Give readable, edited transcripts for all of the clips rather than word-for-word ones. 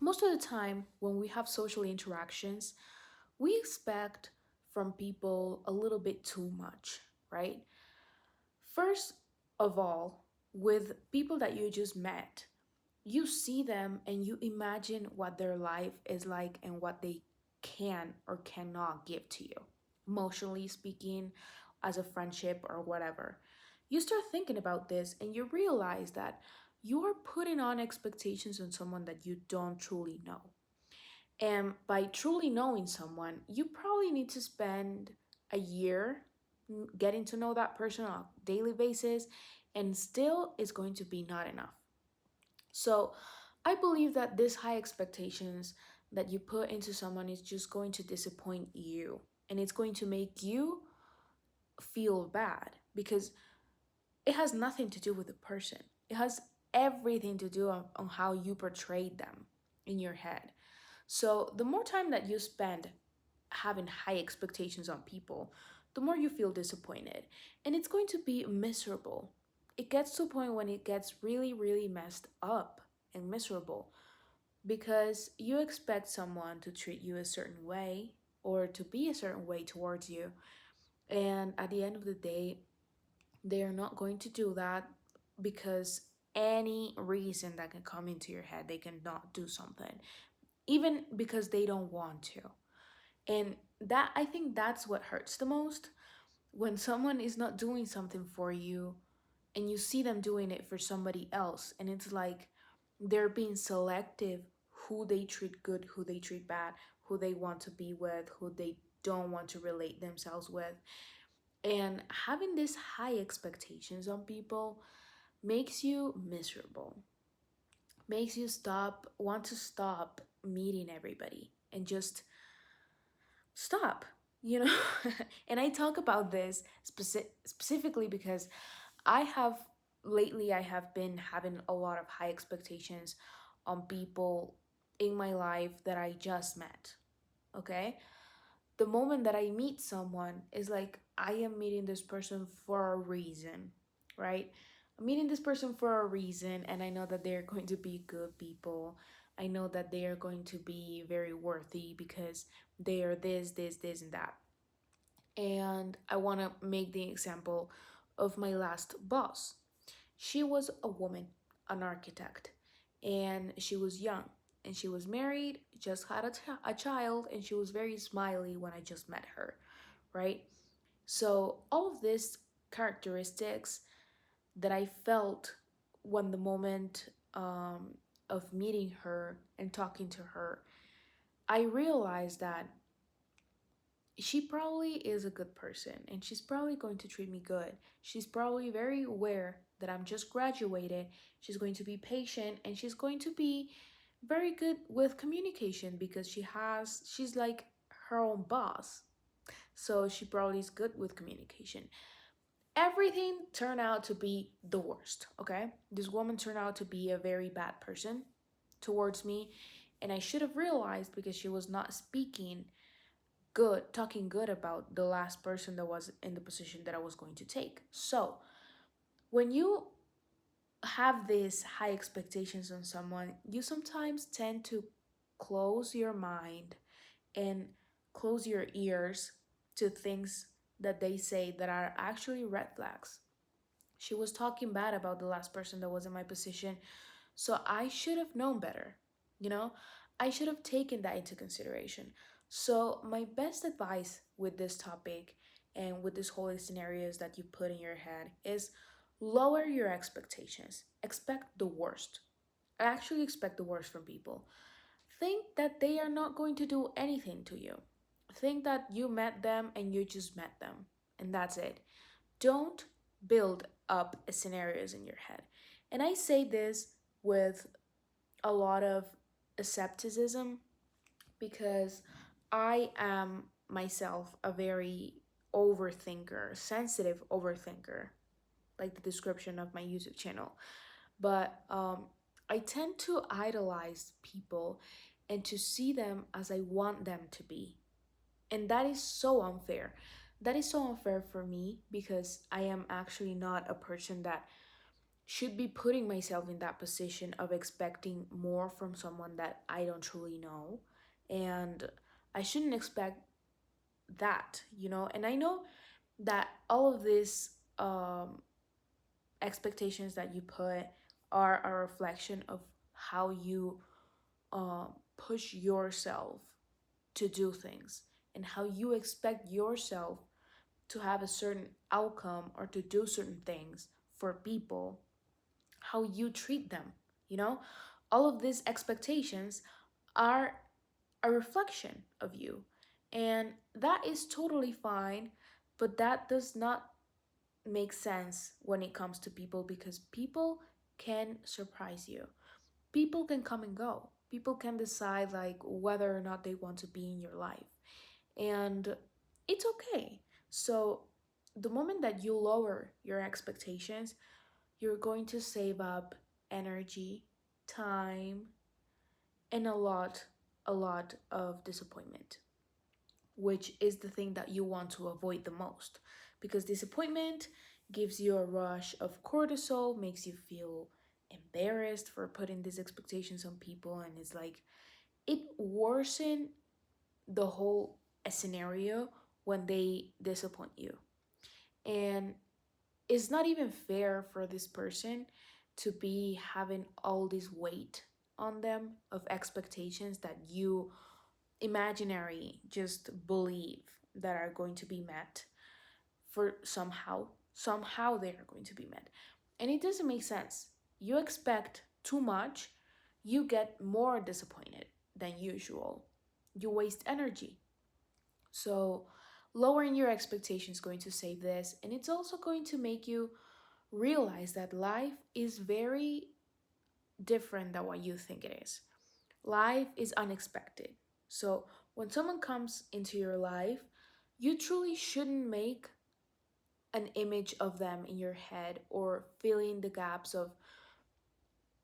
Most of the time, when we have social interactions, we expect from people a little bit too much, right? First of all, with people that you just met, you see them and you imagine what their life is like and what they can or cannot give to you, emotionally speaking, as a friendship or whatever. You start thinking about this and you realize that you are putting on expectations on someone that you don't truly know. And by truly knowing someone, you probably need to spend a year getting to know that person on a daily basis, and still it's going to be not enough. So I believe that these high expectations that you put into someone is just going to disappoint you, and it's going to make you feel bad because it has nothing to do with the person. It has everything to do on how you portrayed them in your head. So the more time that you spend having high expectations on people, the more you feel disappointed. And it's going to be miserable. It gets to a point when it gets really, really messed up and miserable because you expect someone to treat you a certain way or to be a certain way towards you. And at the end of the day, they are not going to do that because any reason that can come into your head, they cannot do something, even because they don't want to. And that, I think that's what hurts the most, when someone is not doing something for you and you see them doing it for somebody else, and it's like they're being selective who they treat good, who they treat bad, who they want to be with, who they don't want to relate themselves with. And having these high expectations on people makes you miserable, makes you want to stop meeting everybody and just stop, you know? And I talk about this specifically because I have lately I have been having a lot of high expectations on people in my life that I just met. Okay? The moment that I meet someone is like I am meeting this person for a reason, right? I'm meeting this person for a reason, and I know that they're going to be good people. I know that they are going to be very worthy because they are this, and that. And I want to make the example of my last boss. She was a woman, an architect, and she was young, and she was married, just had a child, and she was very smiley when I just met her, right? So, all of these characteristics that I felt when the moment of meeting her and talking to her, I realized that she probably is a good person and she's probably going to treat me good. She's probably very aware that I'm just graduated. She's going to be patient and she's going to be very good with communication because she's like her own boss. So she probably is good with communication. Everything turned out to be the worst, okay? This woman turned out to be a very bad person towards me, and I should have realized because she was not speaking good, talking good about the last person that was in the position that I was going to take. So, when you have these high expectations on someone, you sometimes tend to close your mind and close your ears to things that they say that are actually red flags. She was talking bad about the last person that was in my position, so I should have known better, you know? I should have taken that into consideration. So, my best advice with this topic and with this whole scenarios that you put in your head is lower your expectations. Expect the worst. Actually, expect the worst from people. Think that they are not going to do anything to you. Think that you met them and you just met them, and that's it. Don't build up scenarios in your head. And I say this with a lot of skepticism because I am myself a very overthinker, sensitive overthinker, like the description of my YouTube channel. But I tend to idolize people and to see them as I want them to be. And that is so unfair. That is so unfair for me because I am actually not a person that should be putting myself in that position of expecting more from someone that I don't truly know. And I shouldn't expect that, And I know that all of these expectations that you put are a reflection of how you push yourself to do things and how you expect yourself to have a certain outcome or to do certain things for people, how you treat them, you know? All of these expectations are a reflection of you. And that is totally fine, but that does not make sense when it comes to people because people can surprise you. People can come and go. People can decide like whether or not they want to be in your life. And it's okay. So the moment that you lower your expectations, you're going to save up energy, time, and a lot of disappointment, which is the thing that you want to avoid the most. Because disappointment gives you a rush of cortisol, makes you feel embarrassed for putting these expectations on people, and it's like it worsen the whole scenario when they disappoint you. And it's not even fair for this person to be having all this weight on them of expectations that you imaginary just believe that are going to be met for somehow they are going to be met, and it doesn't make sense. You expect too much, you get more disappointed than usual, you waste energy. So lowering your expectations is going to save this, and it's also going to make you realize that life is very different than what you think it is. Life is unexpected. So when someone comes into your life, you truly shouldn't make an image of them in your head or fill in the gaps of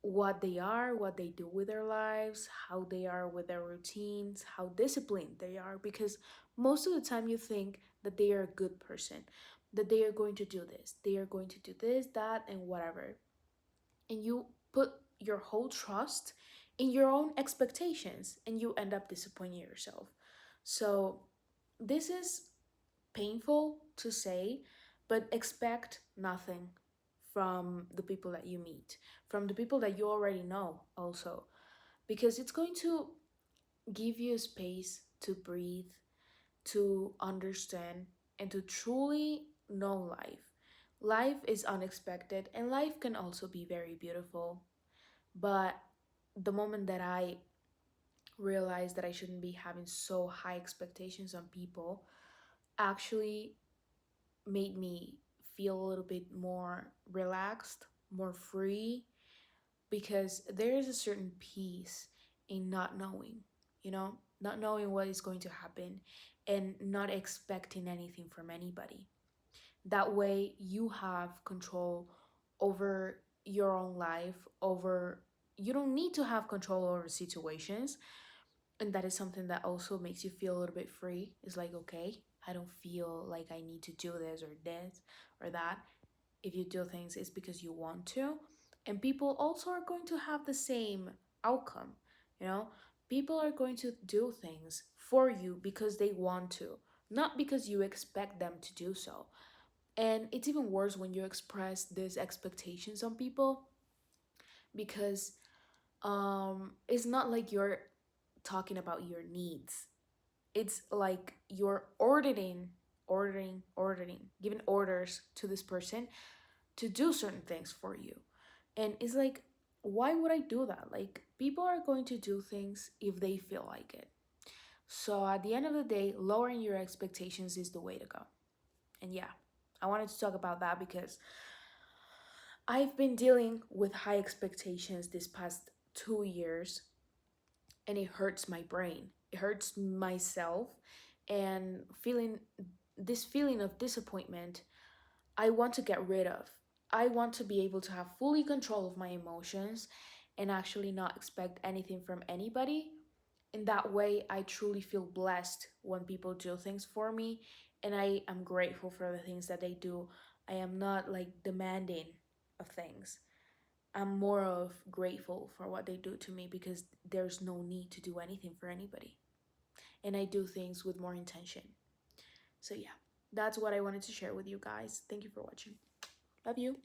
what they are, what they do with their lives, how they are with their routines, how disciplined they are, because most of the time you think that they are a good person, that they are going to do this, they are going to do this, that, and whatever. And you put your whole trust in your own expectations and you end up disappointing yourself. So, this is painful to say, but expect nothing from the people that you meet, from the people that you already know, also, because it's going to give you space to breathe, to understand, and to truly know life. Life is unexpected, and life can also be very beautiful. But the moment that I realized that I shouldn't be having so high expectations on people actually made me feel a little bit more relaxed, more free, because there is a certain peace in not knowing, not knowing what is going to happen and not expecting anything from anybody. That way, you have control over your own life, over you don't need to have control over situations, and that is something that also makes you feel a little bit free. It's like, okay, I don't feel like I need to do this or that. If you do things, it's because you want to. And people also are going to have the same outcome, you know? People are going to do things for you because they want to, not because you expect them to do so. And it's even worse when you express these expectations on people because it's not like you're talking about your needs. It's like you're ordering, giving orders to this person to do certain things for you. And it's like, why would I do that? Like, people are going to do things if they feel like it. So at the end of the day, lowering your expectations is the way to go. And yeah, I wanted to talk about that because I've been dealing with high expectations this past 2 years, and it hurts my brain. It hurts myself, and this feeling of disappointment, I want to get rid of. I want to be able to have fully control of my emotions and actually not expect anything from anybody. In that way, I truly feel blessed when people do things for me, and I am grateful for the things that they do. I am not like demanding of things. I'm more of grateful for what they do to me because there's no need to do anything for anybody. And I do things with more intention. So yeah, that's what I wanted to share with you guys. Thank you for watching. Love you.